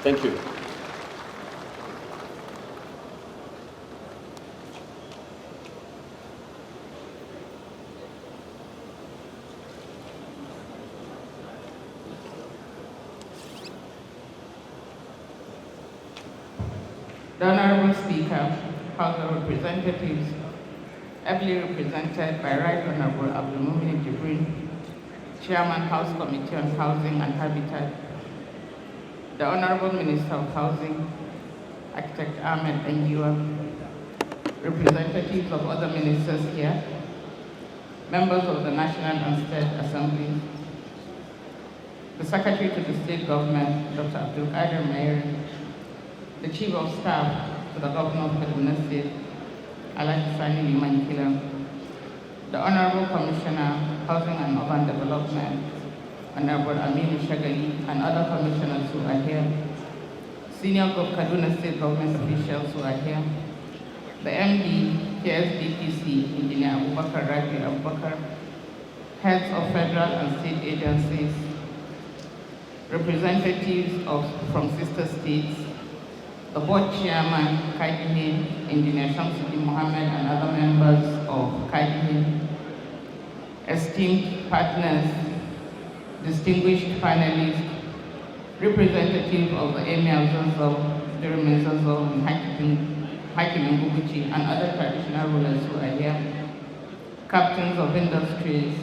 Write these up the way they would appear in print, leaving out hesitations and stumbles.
Thank you. The Honorable Speaker, House of Representatives, ably represented by Right Honorable Abdulmumin Jibril, Chairman, House Committee on Housing and Habitat, the Honorable Minister of Housing, Architect Ahmed Engiwa, representatives of other ministers here, members of the National and State Assembly, the Secretary to the State Government, Dr. Abdul Qadir Mayer, the Chief of Staff to the Governor of Kaduna State, Alhaji Sani Liman Kila, the Honorable Commissioner, Housing and Urban Development, Honorable Aminu Shagali, and other commissioners who are here, senior Kaduna State government officials who are here, the MD, KSDPC, Engineer Abubakar Rabi Abubakar, heads of federal and state agencies, representatives from sister states, the board chairman, KADIHE, Engineer Shamsuddin Mohammed, and other members of KADIHE, esteemed partners, distinguished panelists, representatives of the Emir Zazzau, Jeremy Zazzau, Hakim Ngubuchi, and other traditional rulers who are here, captains of industries,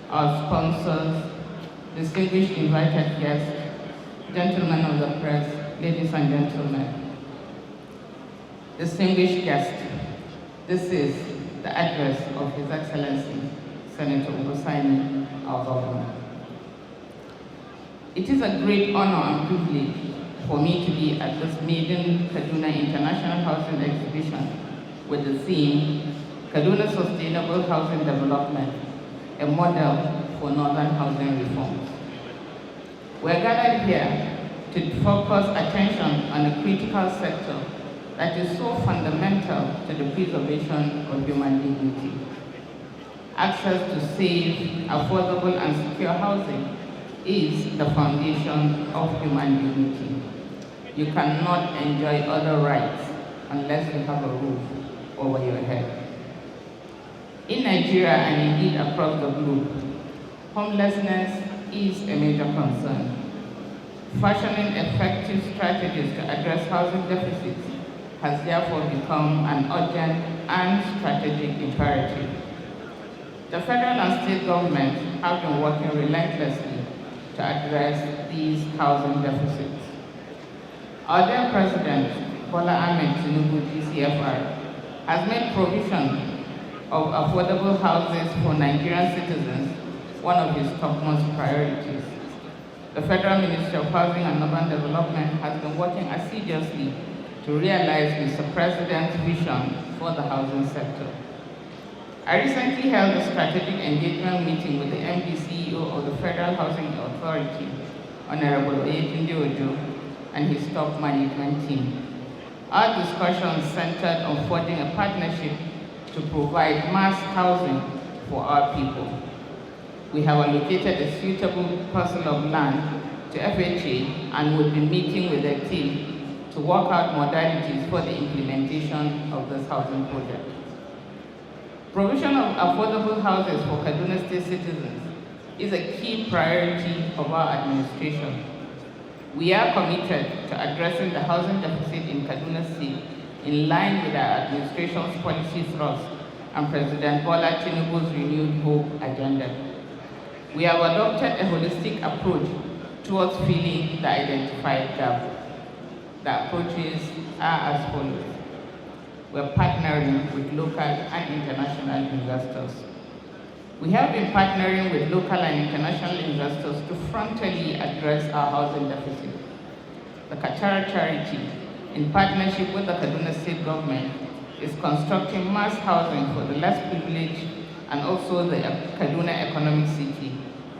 our sponsors, distinguished invited guests, gentlemen of the press, ladies and gentlemen. Distinguished guests, this is the address of His Excellency, Senator Ugosaini, our governor. It is a great honor and privilege for me to be at this maiden Kaduna International Housing Exhibition with the theme, Kaduna Sustainable Housing Development, a model for Northern housing reforms. We're gathered here to focus attention on a critical sector that is so fundamental to the preservation of human dignity. Access to safe, affordable, and secure housing is the foundation of human dignity. You cannot enjoy other rights unless you have a roof over your head. In Nigeria and indeed across the globe, homelessness is a major concern. Fashioning effective strategies to address housing deficits has therefore become an urgent and strategic imperative. The federal and state governments have been working relentlessly to address these housing deficits. Our dear President, Bola Ahmed Tinubu, GCFR, has made provision of affordable houses for Nigerian citizens one of his topmost priorities. The Federal Ministry of Housing and Urban Development has been working assiduously to realize Mr. President's vision for the housing sector. I recently held a strategic engagement meeting with the MD CEO of the Federal Housing Authority, Honorable Oyetunde Ojo, and his top management team. Our discussion centered on forging a partnership to provide mass housing for our people. We have allocated a suitable parcel of land to FHA and will be meeting with the team to work out modalities for the implementation of this housing project. Provision of affordable houses for Kaduna State citizens is a key priority of our administration. We are committed to addressing the housing deficit in Kaduna State in line with our administration's policy thrust and President Bola Tinubu's renewed hope agenda. We have adopted a holistic approach towards filling the identified gap. The approaches are as follows. We're partnering with local and international investors. We have been partnering with local and international investors to frontally address our housing deficit. The Qatar Charity, in partnership with the Kaduna State government, is constructing mass housing for the less privileged and also the Kaduna Economic City,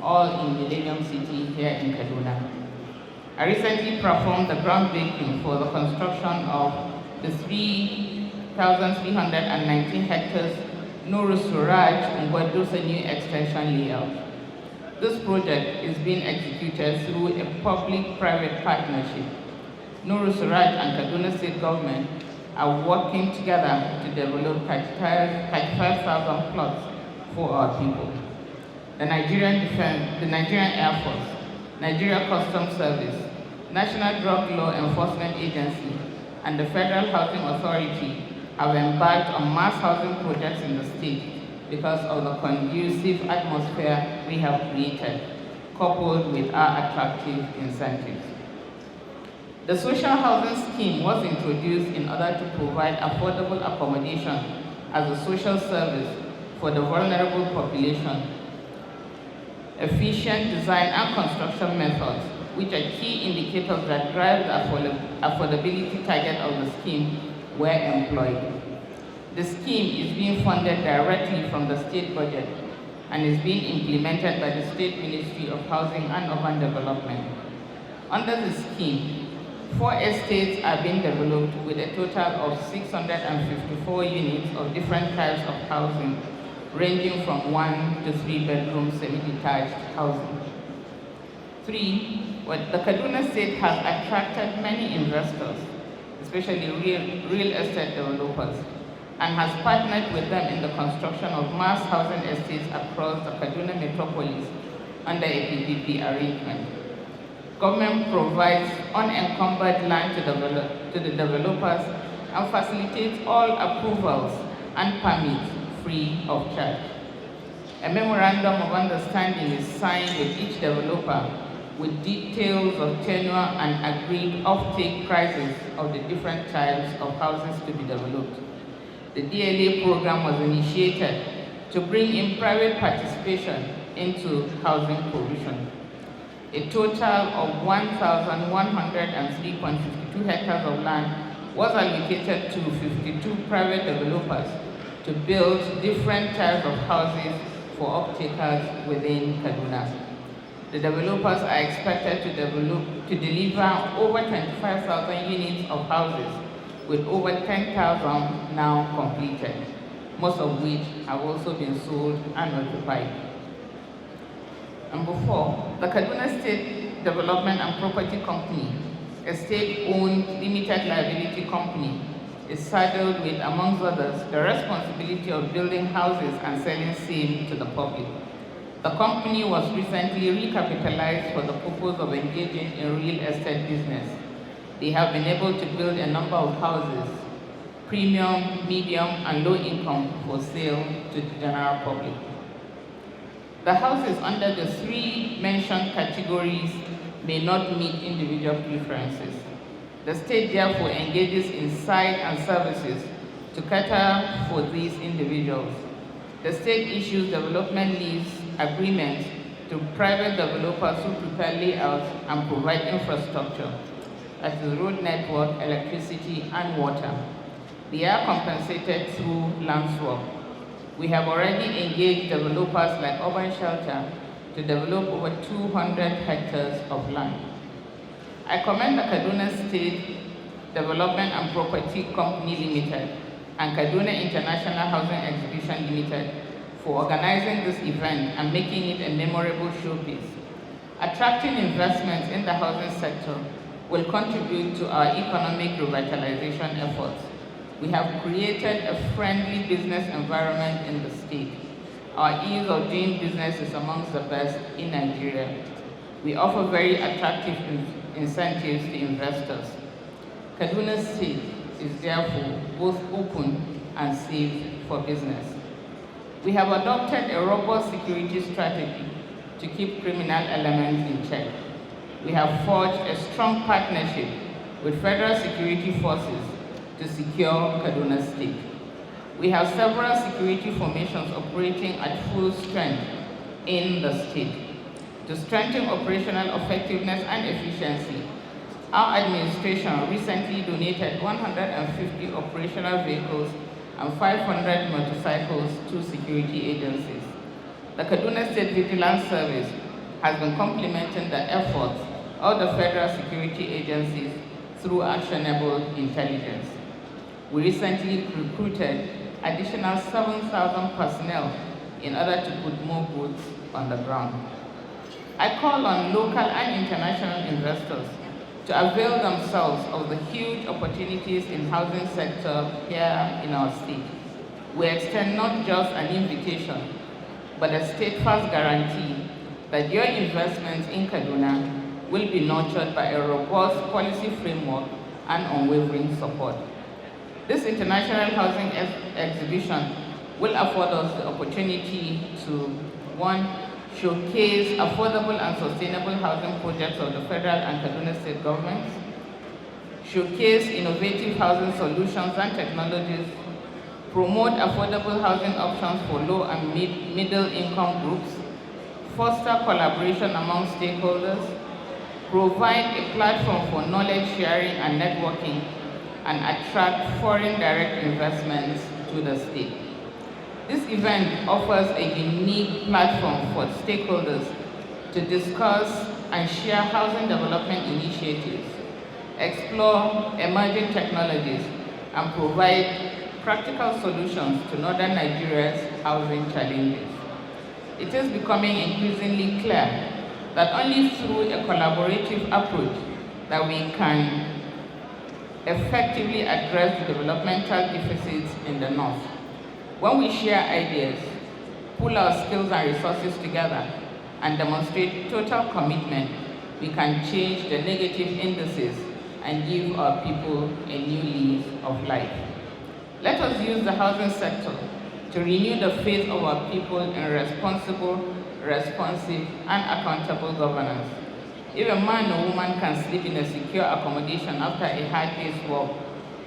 all in Millennium City here in Kaduna. I recently performed the groundbreaking for the construction of the 3,319 hectares Nuru Suraj Ngwadosa new extension layout. This project is being executed through a public-private partnership Nuru Suraj and Kaduna State government are working together to develop 35,000 plots for our people. The Nigerian Air Force, Nigeria Customs Service, National Drug Law Enforcement Agency, and the Federal Housing Authority have embarked on mass housing projects in the state because of the conducive atmosphere we have created, coupled with our attractive incentives. The social housing scheme was introduced in order to provide affordable accommodation as a social service for the vulnerable population. Efficient design and construction methods, which are key indicators that drive the affordability target of the scheme, were employed. The scheme is being funded directly from the state budget and is being implemented by the State Ministry of Housing and Urban Development. Under the scheme, 4 estates are being developed with a total of 654 units of different types of housing, ranging from 1 to 3 bedroom semi-detached housing. 3, the Kaduna State has attracted many investors, especially real estate developers, and has partnered with them in the construction of mass housing estates across the Kaduna metropolis under a PPP arrangement. Government provides unencumbered land to the developers and facilitates all approvals and permits free of charge. A memorandum of understanding is signed with each developer with details of tenure and agreed off-take prices of the different types of houses to be developed. The DLA program was initiated to bring in private participation into housing provision. A total of 1,103.52 hectares of land was allocated to 52 private developers to build different types of houses for off-takers within Kaduna. The developers are expected to deliver over 25,000 units of houses, with over 10,000 now completed, most of which have also been sold and occupied. Number 4, the Kaduna State Development and Property Company, a state-owned limited liability company, is saddled with, amongst others, the responsibility of building houses and selling same to the public. The company was recently recapitalized for the purpose of engaging in real estate business. They have been able to build a number of houses, premium, medium, and low income, for sale to the general public. The houses under the 3 mentioned categories may not meet individual preferences. The state therefore engages in site and services to cater for these individuals. The state issues development lease agreements to private developers who prepare layouts and provide infrastructure, that is road network, electricity, and water. They are compensated through land swap. We have already engaged developers like Urban Shelter to develop over 200 hectares of land. I commend the Kaduna State Development and Property Company Limited and Kaduna International Housing Exhibition Limited for organizing this event and making it a memorable showpiece. Attracting investments in the housing sector will contribute to our economic revitalization efforts. We have created a friendly business environment in the state. Our ease of doing business is amongst the best in Nigeria. We offer very attractive incentives to investors. Kaduna State is therefore both open and safe for business. We have adopted a robust security strategy to keep criminal elements in check. We have forged a strong partnership with federal security forces to secure Kaduna State. We have several security formations operating at full strength in the state. To strengthen operational effectiveness and efficiency, our administration recently donated 150 operational vehicles and 500 motorcycles to security agencies. The Kaduna State Vigilance Service has been complementing the efforts of the federal security agencies through actionable intelligence. We recently recruited additional 7,000 personnel in order to put more boots on the ground. I call on local and international investors to avail themselves of the huge opportunities in housing sector here in our state. We extend not just an invitation, but a steadfast guarantee that your investments in Kaduna will be nurtured by a robust policy framework and unwavering support. This international housing exhibition will afford us the opportunity to, one, showcase affordable and sustainable housing projects of the federal and Kaduna state governments, showcase innovative housing solutions and technologies, promote affordable housing options for low and middle income groups, foster collaboration among stakeholders, provide a platform for knowledge sharing and networking, and attract foreign direct investments to the state. This event offers a unique platform for stakeholders to discuss and share housing development initiatives, explore emerging technologies, and provide practical solutions to northern Nigeria's housing challenges. It is becoming increasingly clear that only through a collaborative approach that we can effectively address the developmental deficits in the North. When we share ideas, pool our skills and resources together, and demonstrate total commitment, we can change the negative indices and give our people a new lease of life. Let us use the housing sector to renew the faith of our people in responsible, responsive, and accountable governance. If a man or woman can sleep in a secure accommodation after a hard day's work,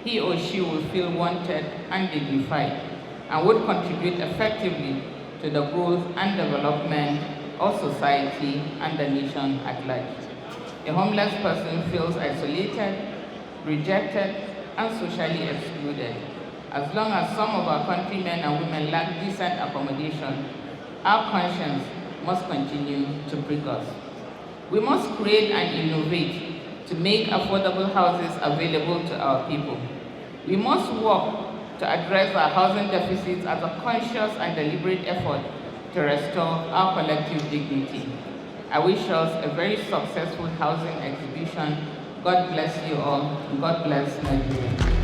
he or she will feel wanted and dignified, and would contribute effectively to the growth and development of society and the nation at large. A homeless person feels isolated, rejected, and socially excluded. As long as some of our countrymen and women lack decent accommodation, our conscience must continue to prick us. We must create and innovate to make affordable houses available to our people. We must work to address our housing deficits as a conscious and deliberate effort to restore our collective dignity. I wish us a very successful housing exhibition. God bless you all. God bless Nigeria.